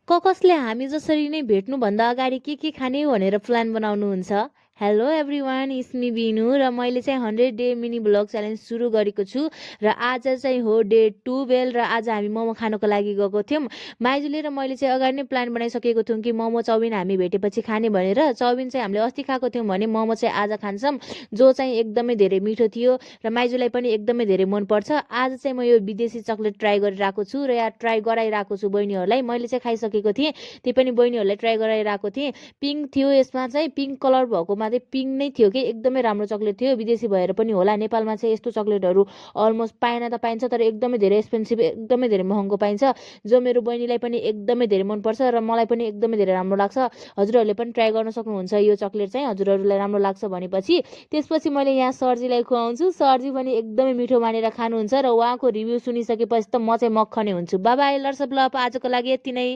कसले हामी जसरी नै भेट्नुभन्दा अगाडि के खाने भनेर प्लान बनाउनुहुन्छ? हेलो एभ्रिवान, इट्स मी बिनु र मैले चाहिँ 100 डे मिनी ब्लग च्यालेन्ज सुरु गरेको छु र आज चाहिँ हो डे 12 र आज हामी मोमो खानको लागि गएको थियौँ। माइजूले र मैले चाहिँ अगाडि नै प्लान बनाइसकेको थियौँ कि मोमो चाउमिन हामी भेटेपछि खाने भनेर। चाउमिन चाहिँ हामीले अस्ति खाएको थियौँ भने मोमो चाहिँ आज खान्छौँ, जो चाहिँ एकदमै धेरै मिठो थियो र माइजूलाई पनि एकदमै धेरै मनपर्छ। आज चाहिँ म यो विदेशी चक्लेट ट्राई गरिरहेको छु र यहाँ ट्राई गराइरहेको छु बहिनीहरूलाई। मैले चाहिँ खाइसकेको थिएँ, त्यही पनि बहिनीहरूलाई ट्राई गराइरहेको थिएँ। पिङ्क थियो, यसमा चाहिँ पिङ्क कलर भएकोमा चाहिँ पिङ्क नै थियो कि एकदमै राम्रो चक्लेट थियो। विदेशी भएर पनि होला, नेपालमा चाहिँ यस्तो चक्लेटहरू अलमोस्ट पाएन त पाइन्छ, तर एकदमै धेरै एक्सपेन्सिभ, एकदमै धेरै महँगो पाइन्छ, जो मेरो बहिनीलाई पनि एकदमै धेरै मनपर्छ र मलाई पनि एकदमै धेरै राम्रो लाग्छ। हजुरहरूले पनि ट्राई गर्न सक्नुहुन्छ यो चक्लेट चाहिँ, हजुरहरूलाई राम्रो लाग्छ भनेपछि। त्यसपछि मैले यहाँ सरजीलाई खुवाउँछु। सरजी पनि एकदमै मिठो मानेर खानुहुन्छ र उहाँको रिभ्यू सुनिसकेपछि त म चाहिँ मक्खने हुन्छु। बाबा लर्स ब्लप, आजको लागि यति नै।